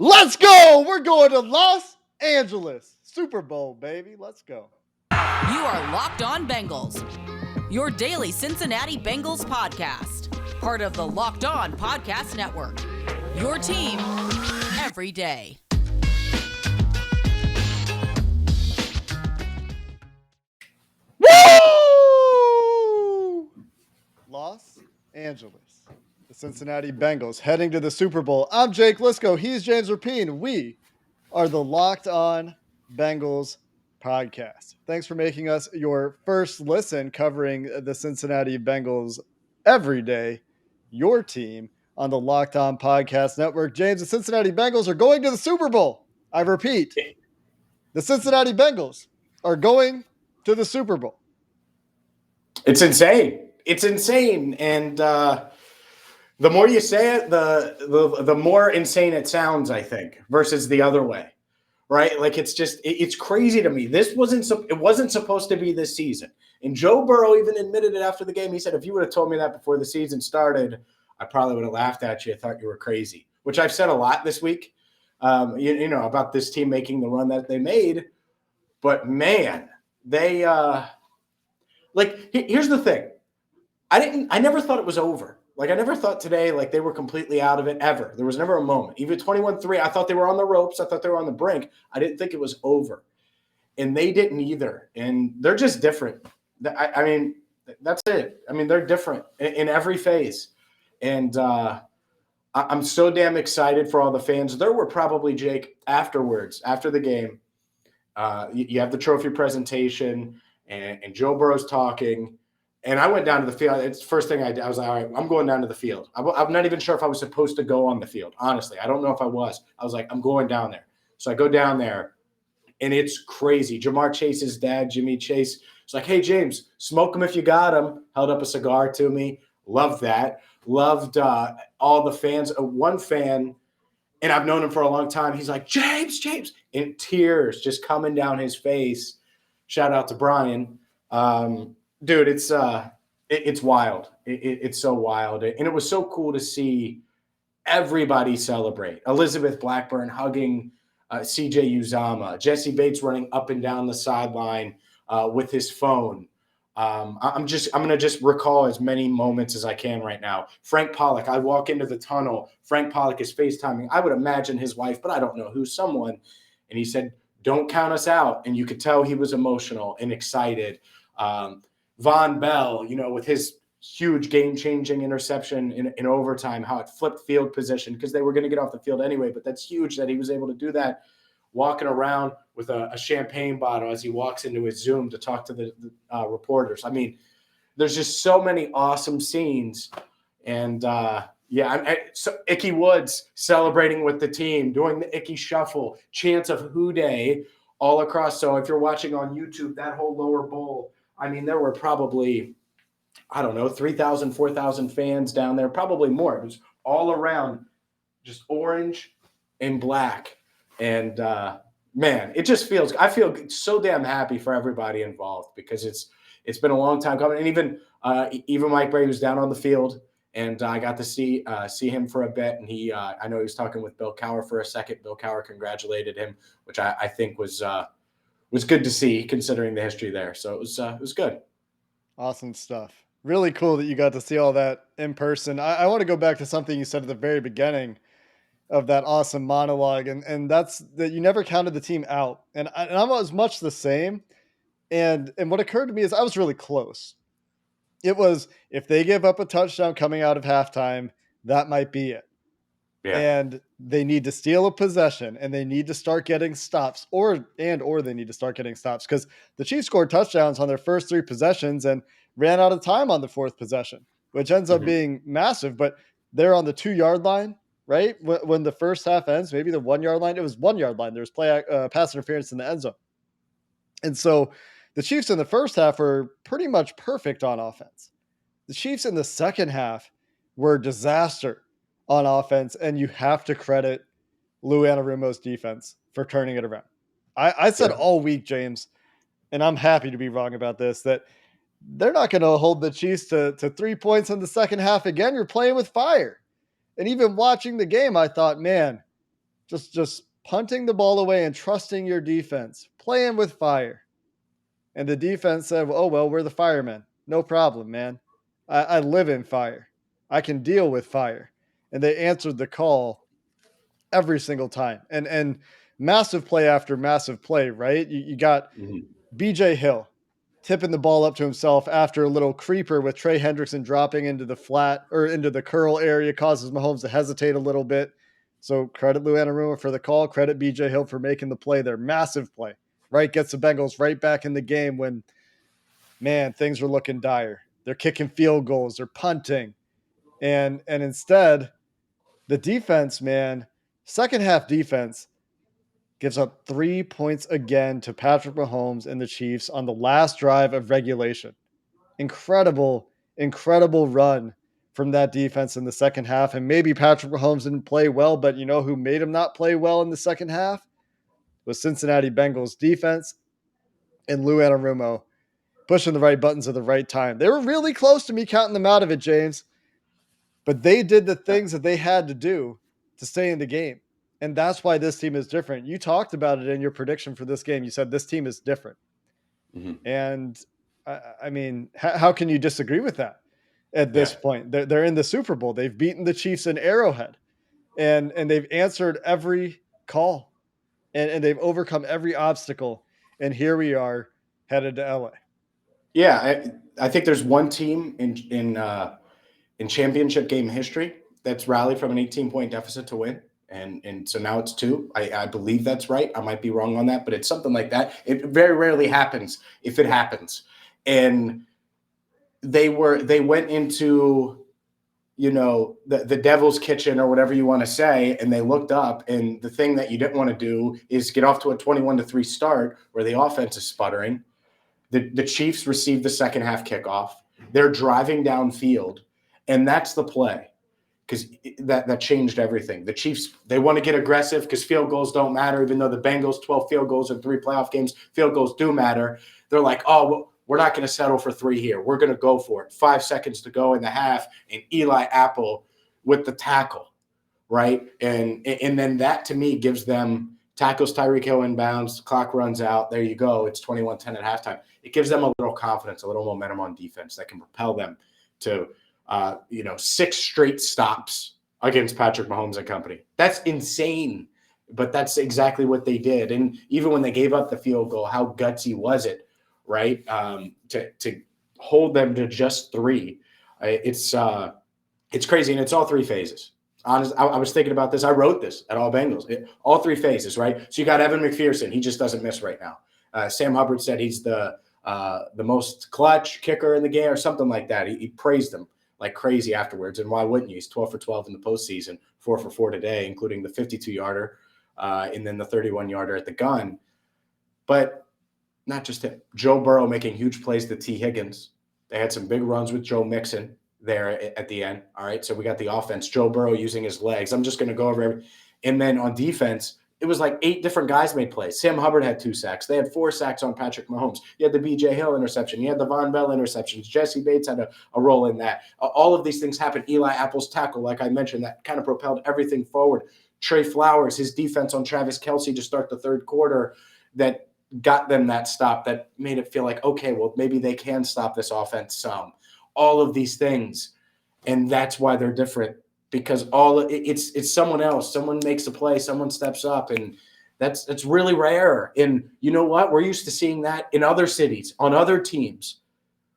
Let's go. We're going to Los Angeles. Super Bowl, baby. Let's go. You are Locked On Bengals, your daily Cincinnati Bengals podcast. Part of the Locked On Podcast Network, your team every day. Woo! Los Angeles. The Cincinnati Bengals heading to the Super Bowl. I'm Jake Liscow. He's James Rapien. We are the Locked On Bengals podcast. Thanks for making us your first listen covering the Cincinnati Bengals every day, your team on the Locked On Podcast Network. James, the Cincinnati Bengals are going to the Super Bowl. I repeat, the Cincinnati Bengals are going to the Super Bowl. It's insane. It's insane. And the more you say it, the more insane it sounds, I think, versus the other way. Right? Like it's crazy to me. It wasn't supposed to be this season. And Joe Burrow even admitted it after the game. He said, if you would have told me that before the season started, I probably would have laughed at you. I thought you were crazy, which I've said a lot this week, you know, about this team making the run that they made. But man, they here's the thing. I never thought it was over. Like, I never thought today, like, they were completely out of it ever. There was never a moment. Even 21-3, I thought they were on the ropes. I thought they were on the brink. I didn't think it was over. And they didn't either. And they're just different. I mean, that's it. I mean, they're different in every phase. And I'm so damn excited for all the fans. There were probably, Jake, afterwards, after the game, you have the trophy presentation, and Joe Burrow's talking. And I went down to the field. It's the first thing I did. I was like, all right, I'm going down to the field. I'm not even sure if I was supposed to go on the field. Honestly, I don't know if I was. I was like, I'm going down there. So I go down there, and it's crazy. Jamar Chase's dad, Jimmy Chase, is like, hey, James, smoke him if you got him. Held up a cigar to me. Loved that. Loved all the fans. One fan, and I've known him for a long time, he's like, James, and tears just coming down his face. Shout out to Brian. Dude, it's wild. It's so wild. And it was so cool to see everybody celebrate. Elizabeth Blackburn hugging CJ Uzama, Jesse Bates running up and down the sideline with his phone. I'm going to just recall as many moments as I can right now. Frank Pollock, I walk into the tunnel. Frank Pollock is FaceTiming. I would imagine his wife, but I don't know who, someone. And he said, don't count us out. And you could tell he was emotional and excited. Von Bell, you know, with his huge game-changing interception in overtime, how it flipped field position because they were going to get off the field anyway. But that's huge that he was able to do that, walking around with a champagne bottle as he walks into his Zoom to talk to the reporters. I mean, there's just so many awesome scenes. And, so Icky Woods celebrating with the team, doing the Icky Shuffle, chants of Who Day all across. So if you're watching on YouTube, that whole lower bowl, I mean, there were probably, I don't know, 3,000, 4,000 fans down there, probably more. It was all around just orange and black. And, man, it just feels – I feel so damn happy for everybody involved because it's been a long time coming. And even Mike Brady was down on the field, and I got to see him for a bit. And I know he was talking with Bill Cowher for a second. Bill Cowher congratulated him, which I think was good to see considering the history there. So it was good. Awesome stuff. Really cool that you got to see all that in person. I want to go back to something you said at the very beginning of that awesome monologue. And that's that you never counted the team out. And I was much the same. And what occurred to me is I was really close. It was, if they give up a touchdown coming out of halftime, that might be it. Yeah. And they need to steal a possession and they need to start getting stops or they need to start getting stops because the Chiefs scored touchdowns on their first three possessions and ran out of time on the fourth possession, which ends up being massive, but they're on the 2-yard line, right? When the first half ends, maybe the 1-yard line, it was 1-yard line. There was pass interference in the end zone. And so the Chiefs in the first half were pretty much perfect on offense. The Chiefs in the second half were a disaster on offense, and you have to credit Lou Anarumo's defense for turning it around. I said all week, James, and I'm happy to be wrong about this, that they're not going to hold the Chiefs to 3 points in the second half again. You're playing with fire. And even watching the game, I thought, man, just punting the ball away and trusting your defense, playing with fire. And the defense said, oh, well, we're the firemen. No problem, man. I live in fire. I can deal with fire. And they answered the call every single time. And massive play after massive play, right? You got BJ Hill tipping the ball up to himself after a little creeper with Trey Hendrickson dropping into the flat or into the curl area, causes Mahomes to hesitate a little bit. So credit Lou Anarumo for the call. Credit BJ Hill for making the play there. Massive play, right? Gets the Bengals right back in the game when, man, things were looking dire. They're kicking field goals. They're punting. And instead, the defense, man, second half defense gives up 3 points again to Patrick Mahomes and the Chiefs on the last drive of regulation. Incredible, incredible run from that defense in the second half. And maybe Patrick Mahomes didn't play well, but you know who made him not play well in the second half? Was Cincinnati Bengals defense and Lou Anarumo pushing the right buttons at the right time. They were really close to me counting them out of it, James, but they did the things that they had to do to stay in the game. And that's why this team is different. You talked about it in your prediction for this game. You said this team is different. And I mean, how can you disagree with that at this point? They're in the Super Bowl. They've beaten the Chiefs in Arrowhead, and they've answered every call, and they've overcome every obstacle. And here we are headed to LA. Yeah, I think there's one team in championship game history that's rallied from an 18-point deficit to win. And so now it's 2. I believe that's right. I might be wrong on that, but it's something like that. It very rarely happens, if it happens. And they went into, the devil's kitchen or whatever you want to say, and they looked up, and the thing that you didn't want to do is get off to a 21-3 start where the offense is sputtering. The Chiefs received the second half kickoff. They're driving downfield, and that's the play. Because that changed everything. The Chiefs, they want to get aggressive because field goals don't matter, even though the Bengals, 12 field goals in 3 playoff games, field goals do matter. They're like, oh, well, we're not going to settle for 3 here. We're going to go for it. 5 seconds to go in the half, and Eli Apple with the tackle, right? And then that, to me, gives them tackles Tyreek Hill inbounds, clock runs out. There you go. It's 21-10 at halftime. It gives them a little confidence, a little momentum on defense that can propel them to – 6 straight stops against Patrick Mahomes and company. That's insane, but that's exactly what they did. And even when they gave up the field goal, how gutsy was it, right? To hold them to just 3. It's crazy, and it's all 3 phases. Honest, I was thinking about this. I wrote this at All Bengals. All 3 phases, right? So you got Evan McPherson. He just doesn't miss right now. Sam Hubbard said he's the most clutch kicker in the game or something like that. He praised him like crazy afterwards. And why wouldn't you? He's 12 for 12 in the postseason, 4 for 4 today, including the 52-yarder and then the 31-yarder at the gun. But not just him. Joe Burrow making huge plays to T. Higgins. They had some big runs with Joe Mixon there at the end. All right, so we got the offense. Joe Burrow using his legs. I'm just going to go over every. And then on defense, it was like 8 different guys made plays. Sam Hubbard had 2 sacks. They had 4 sacks on Patrick Mahomes. You had the B.J. Hill interception. You had the Von Bell interceptions. Jesse Bates had a role in that. All of these things happened. Eli Apple's tackle, like I mentioned, that kind of propelled everything forward. Trey Flowers, his defense on Travis Kelce to start the third quarter that got them that stop, that made it feel like, okay, well, maybe they can stop this offense some. All of these things. And that's why they're different. Because it's someone else. Someone makes a play, someone steps up, and that's really rare. And you know what? We're used to seeing that in other cities, on other teams.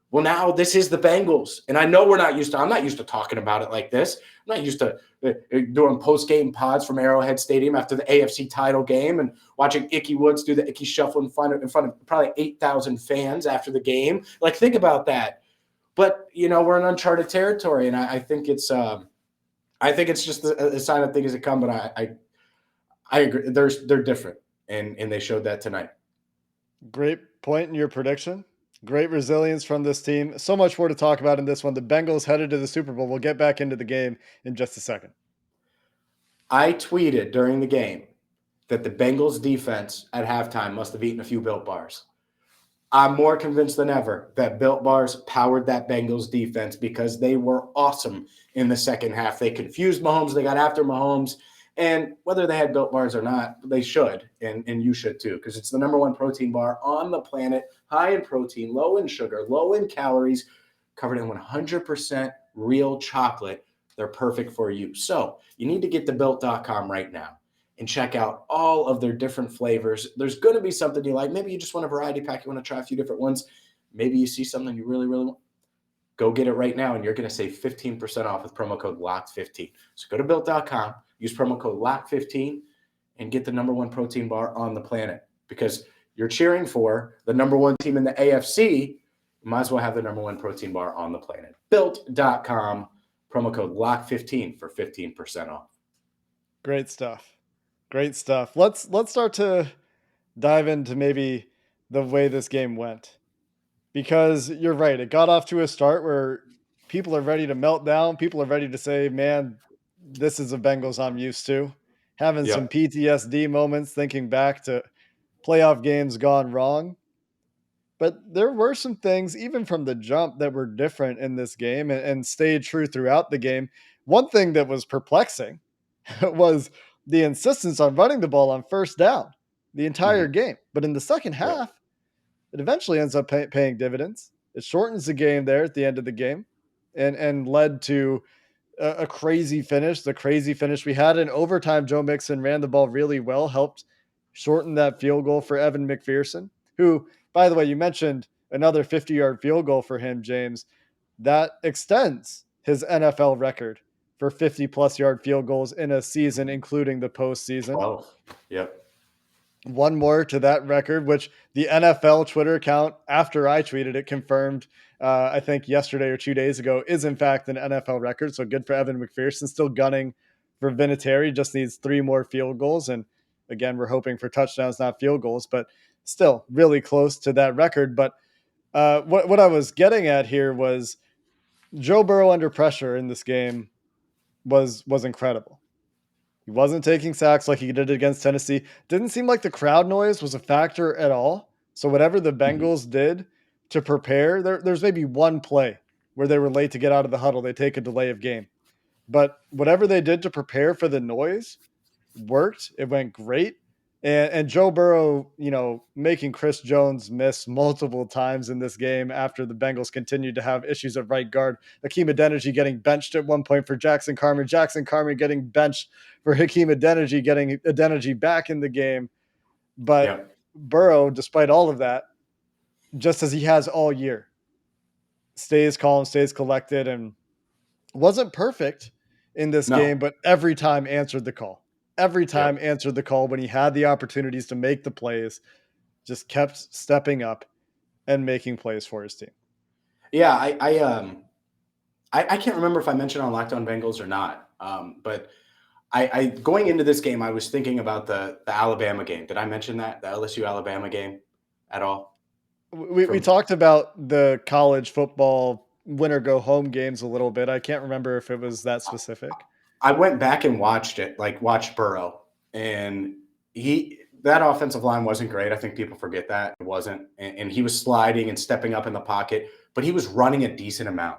Well, now this is the Bengals. And I know I'm not used to talking about it like this. I'm not used to doing post-game pods from Arrowhead Stadium after the AFC title game and watching Ickey Woods do the Ickey Shuffle in front of probably 8,000 fans after the game. Like, think about that. But, we're in uncharted territory, and I think it's just a sign of things to come, but I agree. They're different, and they showed that tonight. Great point in your prediction. Great resilience from this team. So much more to talk about in this one. The Bengals headed to the Super Bowl. We'll get back into the game in just a second. I tweeted during the game that the Bengals defense at halftime must have eaten a few Built Bars. I'm more convinced than ever that Built Bars powered that Bengals defense because they were awesome in the second half. They confused Mahomes. They got after Mahomes. And whether they had Built Bars or not, they should, and you should too, because it's the number one protein bar on the planet, high in protein, low in sugar, low in calories, covered in 100% real chocolate. They're perfect for you. So you need to get to Built.com right now and check out all of their different flavors. There's going to be something you like. Maybe you just want a variety pack. You want to try a few different ones. Maybe you see something you really, really want. Go get it right now, and you're going to save 15% off with promo code LOCKED15. So go to Built.com, use promo code LOCKED15, and get the number one protein bar on the planet, because you're cheering for the number one team in the AFC. You might as well have the number one protein bar on the planet. Built.com, promo code LOCKED15 for 15% off. Great stuff. Great stuff. Let's start to dive into maybe the way this game went. Because you're right, it got off to a start where people are ready to melt down. People are ready to say, man, this is the Bengals I'm used to. Having some Yep. PTSD moments, thinking back to playoff games gone wrong. But there were some things, even from the jump, that were different in this game and stayed true throughout the game. One thing that was perplexing was the insistence on running the ball on first down the entire Mm-hmm. game. But in the second Yep. half, it eventually ends up paying dividends. It shortens the game there at the end of the game and led to a crazy finish. The crazy finish we had in overtime, Joe Mixon ran the ball really well, helped shorten that field goal for Evan McPherson, who, by the way, you mentioned another 50-yard field goal for him, James. That extends his NFL record for 50-plus yard field goals in a season, including the postseason. 12. Yep. One more to that record, which the NFL Twitter account, after I tweeted it, confirmed, I think yesterday or 2 days ago, is in fact an NFL record. So good for Evan McPherson, still gunning for Vinatieri, just needs 3 more field goals. And again, we're hoping for touchdowns, not field goals, but still really close to that record. But what I was getting at here was Joe Burrow under pressure in this game was incredible. He wasn't taking sacks like he did against Tennessee. Didn't seem like the crowd noise was a factor at all. So whatever the Mm-hmm. Bengals did to prepare, there's maybe one play where they were late to get out of the huddle. They take a delay of game. But whatever they did to prepare for the noise worked. It went great. And Joe Burrow, making Chris Jones miss multiple times in this game after the Bengals continued to have issues at right guard. Hakeem Adeniji getting benched at one point for Jackson Carman. Jackson Carman getting benched for Hakeem Adeniji, getting Adeniji back in the game. But Yep. Burrow, despite all of that, just as he has all year, stays calm, stays collected, and wasn't perfect in this game, No. but every time answered the call. Every time Yep. answered the call when he had the opportunities to make the plays, just kept stepping up and making plays for his team. Yeah, I can't remember if I mentioned on Locked On Bengals or not, but I going into this game, I was thinking about the Alabama game. Did I mention that, the LSU Alabama game at all? We talked about the college football winner go home games a little bit. I can't remember if it was that specific. I went back and watched it, watched Burrow, and that offensive line wasn't great. I think people forget that it wasn't, and he was sliding and stepping up in the pocket, but he was running a decent amount.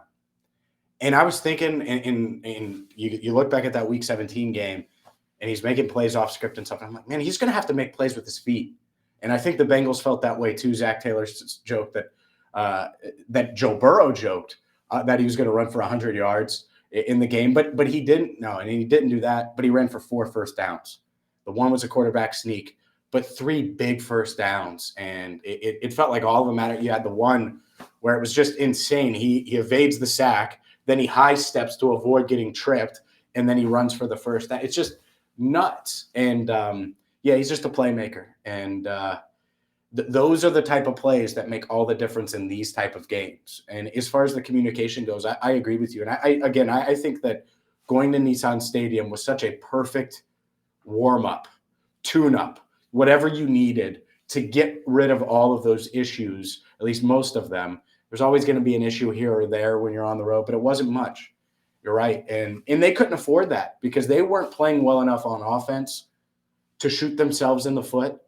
And I was thinking, and you look back at that Week 17 game, and he's making plays off script and stuff. And I'm like, man, he's going to have to make plays with his feet. And I think the Bengals felt that way too. Zach Taylor's joke that Joe Burrow joked that he was going to run for 100 yards in the game, but he didn't. No, and he didn't do that. But he ran for 4 first downs. The one was a quarterback sneak, but 3 big first downs, and it felt like all of them mattered. You had the one where it was just insane. He evades the sack, then he high steps to avoid getting tripped, and then he runs for the first down. It's just nuts. And he's just a playmaker, and those are the type of plays that make all the difference in these type of games. And as far as the communication goes, I agree with you. And I think that going to Nissan Stadium was such a perfect warm-up, tune-up, whatever you needed to get rid of all of those issues, at least most of them. There's always going to be an issue here or there when you're on the road, but it wasn't much. You're right. And they couldn't afford that because they weren't playing well enough on offense to shoot themselves in the foot,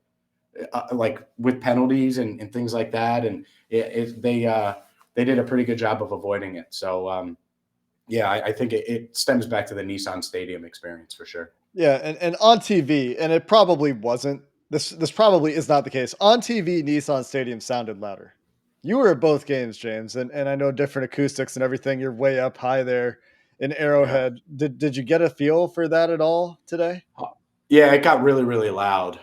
like with penalties and things like that. And they did a pretty good job of avoiding it. So, I think it stems back to the Nissan Stadium experience for sure. Yeah, and on TV, and it probably wasn't. This probably is not the case. On TV, Nissan Stadium sounded louder. You were at both games, James, and I know different acoustics and everything. You're way up high there in Yeah. Arrowhead. Did you get a feel for that at all today? Yeah, it got really, really loud.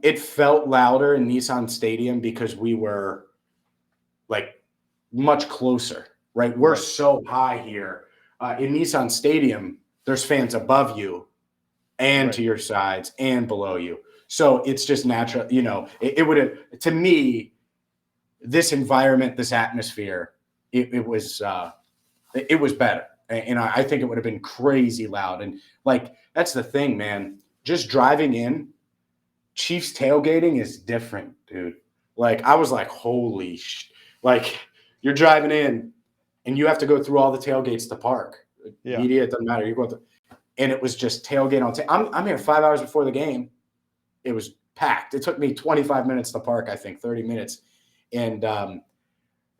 It felt louder in Nissan Stadium because we were like much closer, right? We're Right, so high here. In Nissan Stadium, there's fans above you and right. to your sides and below you. So it's just natural, it would have, to me, this environment, this atmosphere, it was better. And I think it would have been crazy loud. And like, that's the thing, man. Just driving in, Chiefs tailgating is different, dude. Like, I was like, holy like, you're driving in and you have to go through all the tailgates to park. Yeah. Media, it doesn't matter. You're going through, and it was just tailgate on I'm here 5 hours before the game. It was packed. It took me 25 minutes to park, I think, 30 minutes. And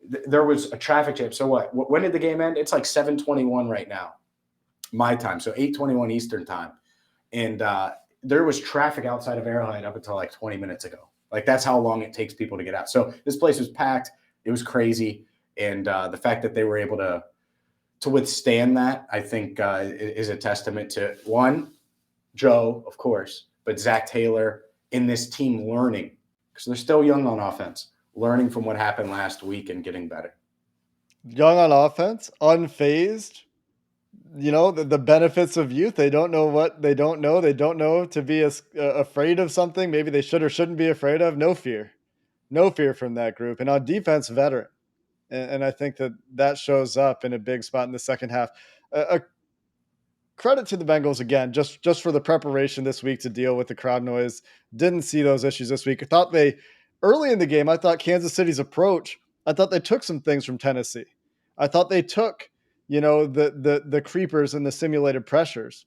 there was a traffic jam. So what? When did the game end? It's like 7:21 right now, my time. So 8:21 Eastern time. And there was traffic outside of Arrowhead up until like 20 minutes ago. Like, that's how long it takes people to get out. So this place was packed. It was crazy. And the fact that they were able to withstand that, I think, is a testament to, one, Joe, of course, but Zach Taylor in this team learning, because they're still young on offense, learning from what happened last week and getting better. Young on offense, unfazed. The benefits of youth. They don't know what they don't know. They don't know to be afraid of something. Maybe they should or shouldn't be afraid of. No fear from that group. And on defense, veteran. And I think that shows up in a big spot in the second half. A credit to the Bengals again, just for the preparation this week to deal with the crowd noise. Didn't see those issues this week. I thought early in the game, I thought Kansas City's approach, I thought they took some things from Tennessee. I thought they took, the creepers and the simulated pressures.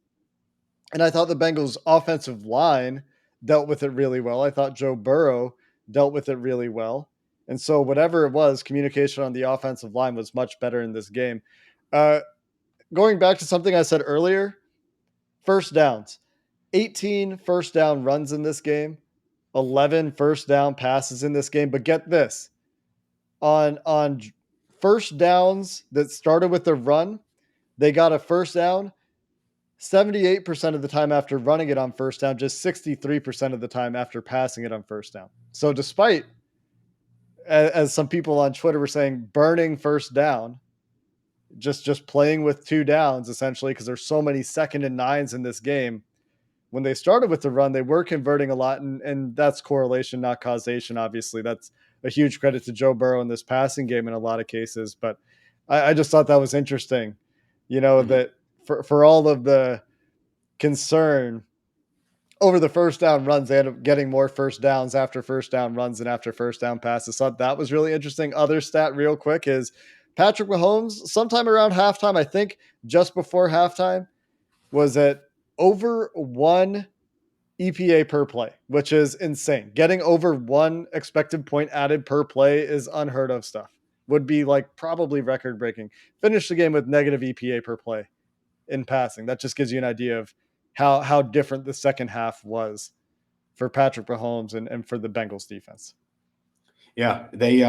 And I thought the Bengals offensive line dealt with it really well. I thought Joe Burrow dealt with it really well. And so whatever it was, communication on the offensive line was much better in this game. Uh, Going back to something I said earlier, first downs, 18 first down runs in this game, 11 first down passes in this game. But get this, on first downs that started with a run, they got a first down 78% of the time after running it on first down, just 63% of the time after passing it on first down. So despite, as some people on Twitter were saying, burning first down, just playing with two downs essentially, because there's so many second and nines in this game. When they started with the run, they were converting a lot, and that's correlation, not causation. Obviously, that's a huge credit to Joe Burrow in this passing game in a lot of cases. But I just thought that was interesting, Mm-hmm. that for all of the concern over the first down runs, they ended up getting more first downs after first down runs and after first down passes. So that was really interesting. Other stat real quick is Patrick Mahomes, sometime around halftime, I think just before halftime, was at over 1 EPA per play, which is insane. Getting over 1 expected point added per play is unheard of stuff. Would be like probably record breaking. Finish the game with negative EPA per play in passing. That just gives you an idea of how different the second half was for Patrick Mahomes and for the Bengals defense. Yeah, they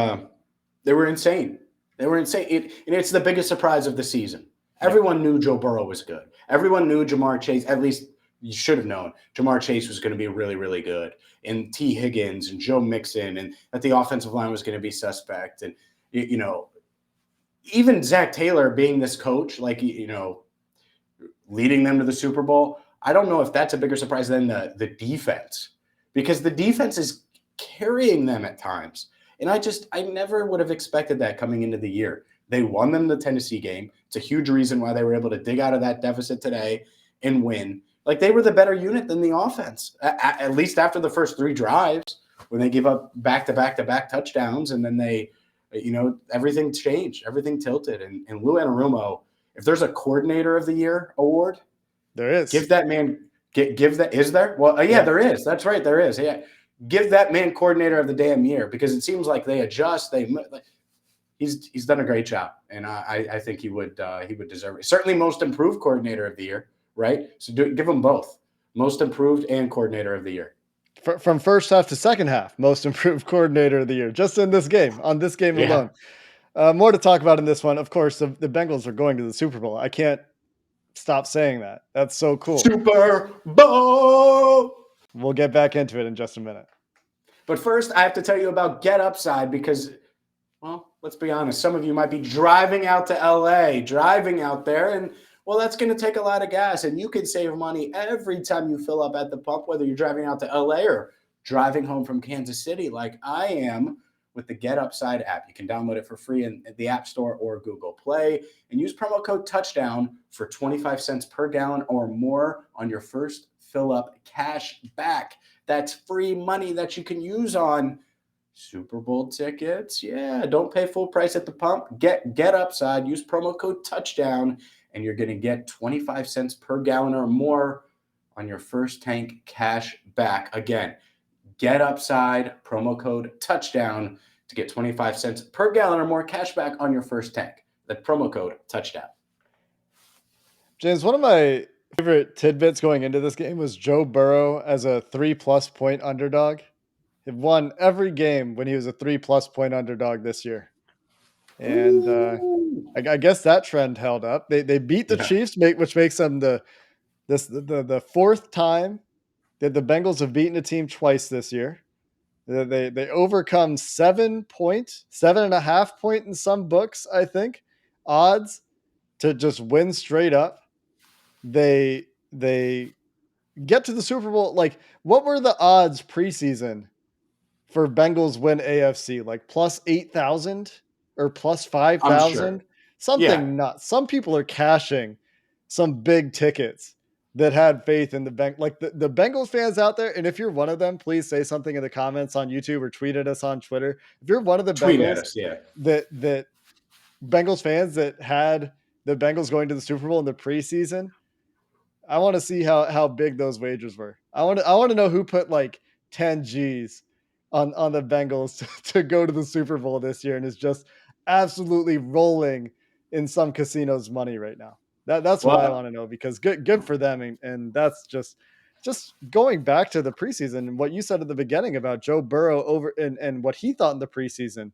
were insane. They were insane. And it's the biggest surprise of the season. Yeah. Everyone knew Joe Burrow was good. Everyone knew Jamar Chase, at least you should have known, Jamar Chase was going to be really, really good. And T. Higgins and Joe Mixon, and that the offensive line was going to be suspect. And, even Zach Taylor being this coach, like, leading them to the Super Bowl, I don't know if that's a bigger surprise than the defense, because the defense is carrying them at times. And I never would have expected that coming into the year. They won them the Tennessee game. It's a huge reason why they were able to dig out of that deficit today and win. Like, they were the better unit than the offense, at least after the first 3 drives, when they give up back-to-back touchdowns, and then they, everything changed, everything tilted. And Lou Anarumo, if there's a coordinator of the year award, There is. give that man, give that, is there? Well, yeah, there is. That's right. There is. Yeah. Give that man coordinator of the damn year, because it seems like they adjust. He's done a great job. And I think he would deserve it. Certainly most improved coordinator of the year. Right. So give them both. Most improved and coordinator of the year. From first half to second half, most improved coordinator of the year, just in this game, on this game Yeah. alone. More to talk about in this one. Of course, the Bengals are going to the Super Bowl. I can't stop saying that. That's so cool. Super Bowl. We'll get back into it in just a minute. But first, I have to tell you about GetUpside because, well, let's be honest. Some of you might be driving out to LA, driving out there, and, well, that's going to take a lot of gas. And you can save money every time you fill up at the pump, whether you're driving out to LA or driving home from Kansas City like I am with the GetUpside app. You can download it for free in the App Store or Google Play and use promo code TOUCHDOWN for 25 cents per gallon or more on your first fill up cash back. That's free money that you can use on Super Bowl tickets. Yeah, don't pay full price at the pump. GetUpside. Use promo code TOUCHDOWN, and you're going to get 25 cents per gallon or more on your first tank cash back. Again, GetUpside, promo code TOUCHDOWN to get 25 cents per gallon or more cash back on your first tank. The promo code TOUCHDOWN. James, one of my favorite tidbits going into this game was Joe Burrow as a 3+ point underdog. He won every game when he was a 3+ point underdog this year. And I guess that trend held up. They beat the Chiefs, which makes them the fourth time that the Bengals have beaten a team twice this year. They overcome 7.5 point in some books, I think, odds to just win straight up. They get to the Super Bowl. Like, what were the odds preseason for Bengals win AFC? Like plus 8,000 or plus 5,000? Sure. Something nuts. Some people are cashing some big tickets that had faith in the the Bengals fans out there. And if you're one of them, please say something in the comments on YouTube or tweet at us on Twitter. If you're one of the Bengals that Bengals fans that had the Bengals going to the Super Bowl in the preseason, I want to see how big those wagers were. I want to know who put like 10 G's on the Bengals to go to the Super Bowl this year and is just absolutely rolling in some casinos' money right now. That's what I want to know, because good for them. And that's just going back to the preseason and what you said at the beginning about Joe Burrow over and what he thought in the preseason.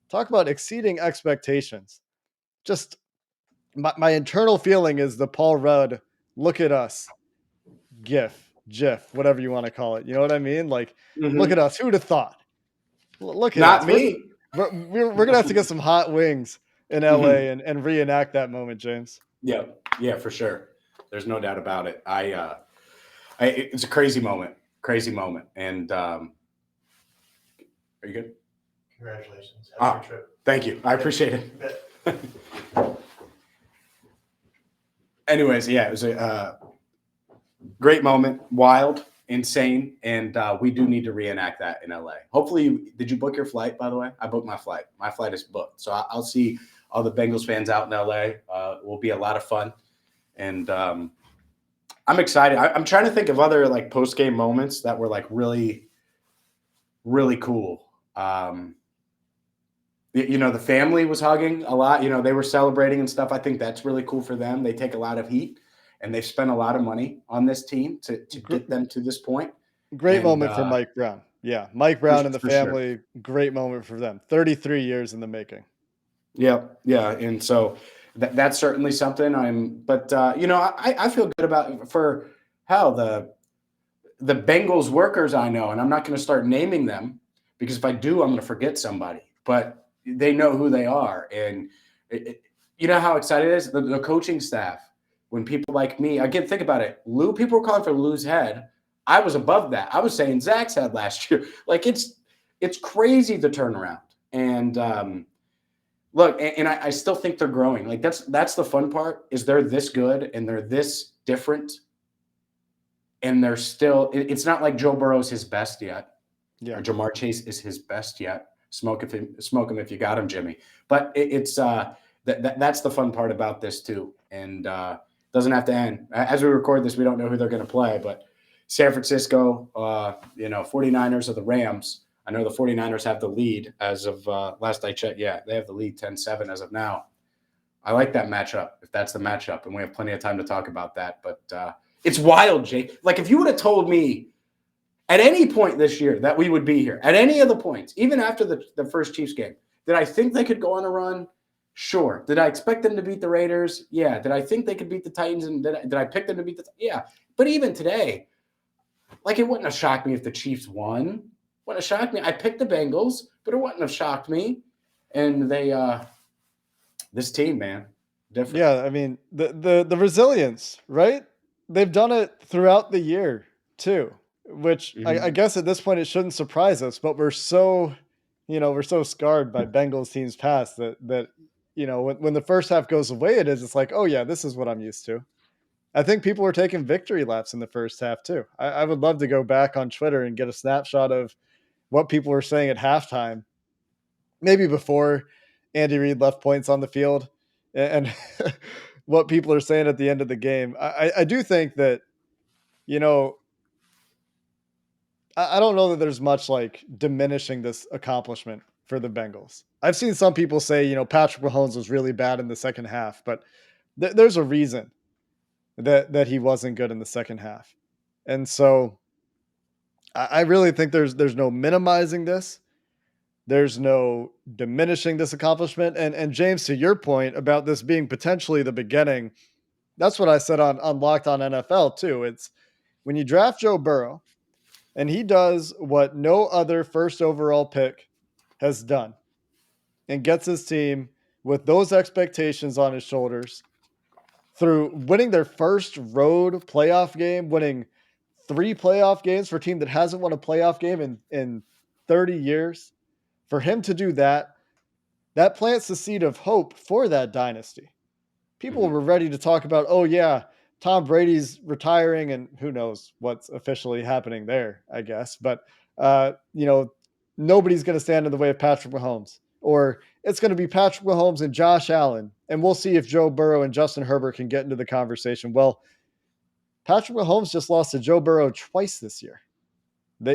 Talk about exceeding expectations. Just my internal feeling is the Paul Rudd, look at us, GIF, whatever you want to call it. You know what I mean? Like, look at us. Who'd have thought? Look at Not us. me. We're going to have to get some hot wings in LA and reenact that moment, James. Yeah, for sure. There's no doubt about it. It's a crazy moment. And are you good? Congratulations. Have a good trip. Thank you. I appreciate it. Anyways, yeah, it was a great moment, wild, insane, and we do need to reenact that in LA. Hopefully, did you book your flight, by the way? I booked my flight. My flight is booked. So I'll see all the Bengals fans out in LA. It will be a lot of fun. And I'm excited. I'm trying to think of other like post-game moments that were like really, really cool. The family was hugging a lot. They were celebrating and stuff. I think that's really cool for them. They take a lot of heat, and they've spent a lot of money on this team to get them to this point. Great moment for Mike Brown. Yeah, Mike Brown and the family, sure. Great moment for them. 33 years in the making. Yeah. And so that's certainly something. I feel good about for the Bengals workers I know, and I'm not going to start naming them because if I do, I'm going to forget somebody. But they know who they are. And you know how excited it is? The coaching staff, when people like me, again, think about it. People were calling for Lou's head. I was above that. I was saying Zach's head last year. Like it's crazy the turnaround. And look, and I still think they're growing. Like that's the fun part is they're this good and they're this different. And they're still, it's not like Joe Burrow's his best yet. Yeah. Or Jamar Chase is his best yet. Smoke him if you got him, Jimmy. But it's that's the fun part about this too, and doesn't have to end. As we record this, we don't know who they're going to play, but San Francisco, 49ers or the Rams. I know the 49ers have the lead as of last I checked. Yeah, they have the lead 10-7 as of now. I like that matchup if that's the matchup, and we have plenty of time to talk about that. But It's wild, Jake. Like, if you would have told me at any point this year that we would be here, at any of the points, even after the first Chiefs game, did I think they could go on a run? Sure. Did I expect them to beat the Raiders? Yeah. Did I think they could beat the Titans? And did I pick them to beat the – yeah. But even today, like, it wouldn't have shocked me if the Chiefs won. Wouldn't have shocked me. I picked the Bengals, but it wouldn't have shocked me. And they this team, man, different. Yeah, I mean, the resilience, right? They've done it throughout the year too, which I guess at this point it shouldn't surprise us, but we're so scarred by Bengals teams past that when the first half goes away, it's like, oh yeah, this is what I'm used to. I think people were taking victory laps in the first half too. I would love to go back on Twitter and get a snapshot of what people were saying at halftime, maybe before Andy Reid left points on the field, and what people are saying at the end of the game. I do think that, I don't know that there's much like diminishing this accomplishment for the Bengals. I've seen some people say, Patrick Mahomes was really bad in the second half, but there's a reason that he wasn't good in the second half. And so I really think there's no minimizing this. There's no diminishing this accomplishment. And James, to your point about this being potentially the beginning, that's what I said on Locked On NFL too. It's when you draft Joe Burrow and he does what no other first overall pick has done and gets his team with those expectations on his shoulders through winning their first road playoff game, winning 3 playoff games for a team that hasn't won a playoff game in 30 years. For him to do that plants the seed of hope for that dynasty. People were ready to talk about, oh yeah, Tom Brady's retiring and who knows what's officially happening there, I guess. But, nobody's going to stand in the way of Patrick Mahomes, or it's going to be Patrick Mahomes and Josh Allen. And we'll see if Joe Burrow and Justin Herbert can get into the conversation. Well, Patrick Mahomes just lost to Joe Burrow twice this year.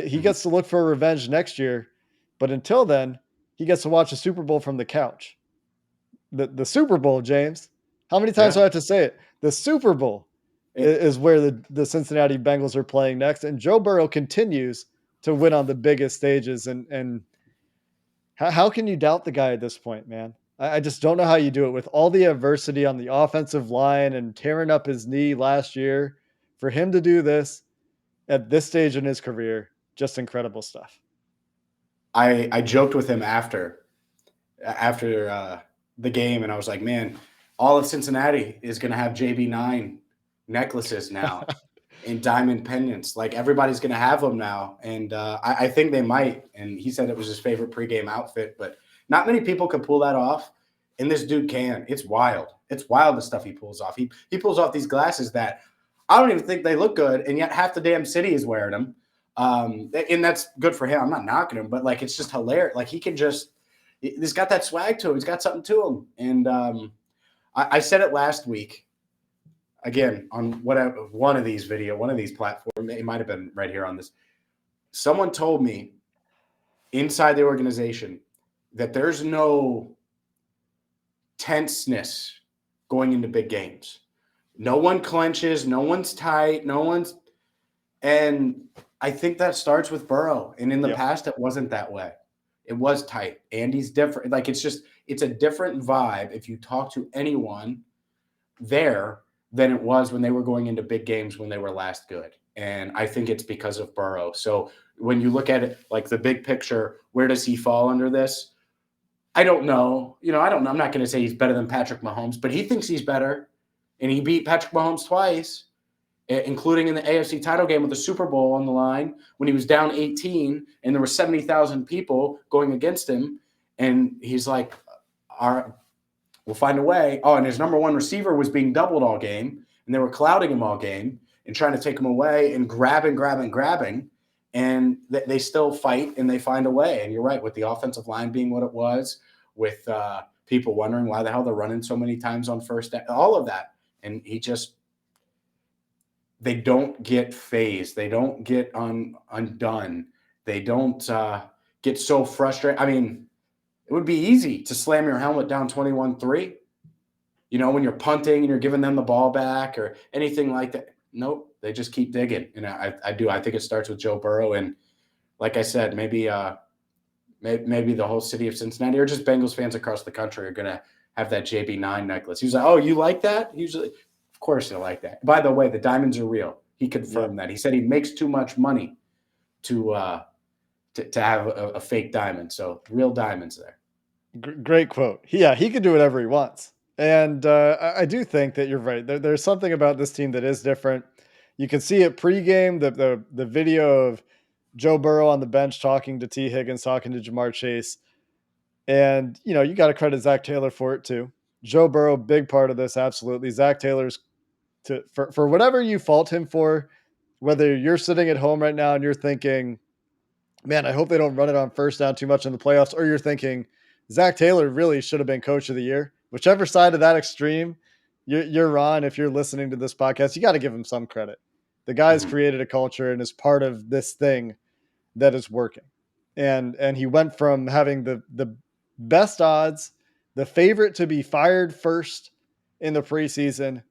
He gets to look for revenge next year. But until then, he gets to watch a Super Bowl from the couch. The Super Bowl, James. How many times do I have to say it? The Super Bowl is where the Cincinnati Bengals are playing next. And Joe Burrow continues to win on the biggest stages. And how can you doubt the guy at this point, man? I just don't know how you do it with all the adversity on the offensive line and tearing up his knee last year. For him to do this at this stage in his career, just incredible stuff. I joked with him after the game, and I was like, man, all of Cincinnati is going to have JB9 necklaces now and diamond pendants. Like, everybody's going to have them now. And I think they might. And he said it was his favorite pregame outfit, but not many people can pull that off. And this dude can. It's wild. It's wild, the stuff he pulls off. He pulls off these glasses that I don't even think they look good, and yet half the damn city is wearing them. And that's good for him. I'm not knocking him, but like, it's just hilarious. Like, he's got that swag to him. He's got something to him. And I said it last week, again, on one of these platforms. It might've been right here on this. Someone told me inside the organization that there's no tenseness going into big games. No one clenches. No one's tight. And I think that starts with Burrow. And in the past, it wasn't that way. It was tight. Andy's different. Like, it's a different vibe if you talk to anyone there than it was when they were going into big games when they were last good. And I think it's because of Burrow. So when you look at it, like the big picture, where does he fall under this? I don't know. I don't know. I'm not going to say he's better than Patrick Mahomes, but he thinks he's better. And he beat Patrick Mahomes twice, including in the AFC title game with the Super Bowl on the line when he was down 18 and there were 70,000 people going against him. And he's like, all right, we'll find a way. Oh, and his number one receiver was being doubled all game, and they were clouding him all game and trying to take him away and grabbing. And they still fight and they find a way. And you're right, with the offensive line being what it was, with people wondering why the hell they're running so many times on first down, all of that. And they don't get phased. They don't get undone. They don't get so frustrated. I mean, it would be easy to slam your helmet down 21-3, when you're punting and you're giving them the ball back or anything like that. Nope. They just keep digging. And I do. I think it starts with Joe Burrow. And like I said, maybe the whole city of Cincinnati or just Bengals fans across the country are going to have that JB9 necklace. He was like, oh, you like that? Usually, of course he'll like that. By the way, the diamonds are real. He confirmed that. He said he makes too much money to have a fake diamond. So real diamonds there. Great quote. Yeah, he can do whatever he wants. And I do think that you're right. There's something about this team that is different. You can see it pregame, the video of Joe Burrow on the bench talking to T. Higgins, talking to Jamar Chase. And, you got to credit Zach Taylor for it too. Joe Burrow, big part of this, absolutely. Zach Taylor's for whatever you fault him for, whether you're sitting at home right now and you're thinking, man, I hope they don't run it on first down too much in the playoffs, or you're thinking Zach Taylor really should have been coach of the year. Whichever side of that extreme you're on, if you're listening to this podcast, you got to give him some credit. The guy's created a culture and is part of this thing that is working. And he went from having the best odds, the favorite to be fired first in the preseason,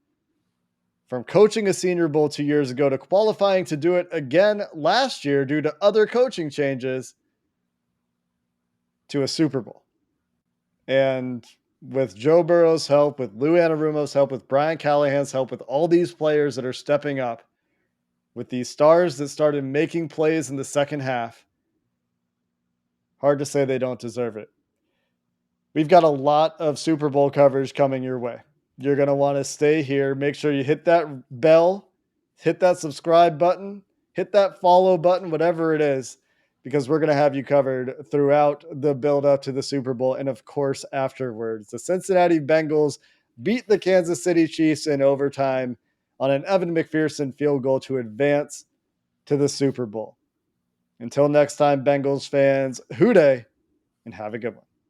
from coaching a Senior Bowl 2 years ago to qualifying to do it again last year due to other coaching changes, to a Super Bowl. And with Joe Burrow's help, with Lou Anarumo's help, with Brian Callahan's help, with all these players that are stepping up, with these stars that started making plays in the second half, hard to say they don't deserve it. We've got a lot of Super Bowl coverage coming your way. You're going to want to stay here. Make sure you hit that bell, hit that subscribe button, hit that follow button, whatever it is, because we're going to have you covered throughout the build up to the Super Bowl. And of course, afterwards, the Cincinnati Bengals beat the Kansas City Chiefs in overtime on an Evan McPherson field goal to advance to the Super Bowl. Until next time, Bengals fans, hoo-day, and have a good one.